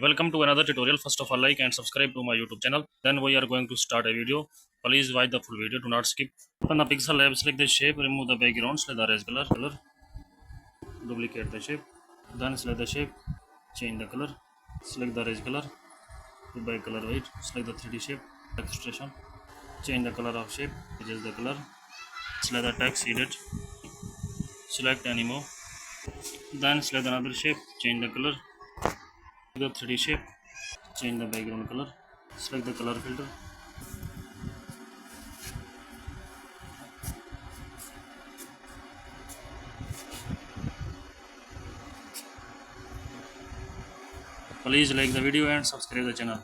Welcome to another tutorial. First of all, like and subscribe to my YouTube channel. Then we are going to start a video. Please watch the full video. Do not skip. Open the pixel lab, select the shape, remove the background, select the erase color, duplicate the shape. Then select the shape, change the color, select the erase color, to by color white, select the 3D shape, extrusion, change the color of shape, adjust the color, select the text, edit, select animal. Then select another shape, change the color, the 3D shape, change the background color, select the color filter. Please like the video and subscribe the channel.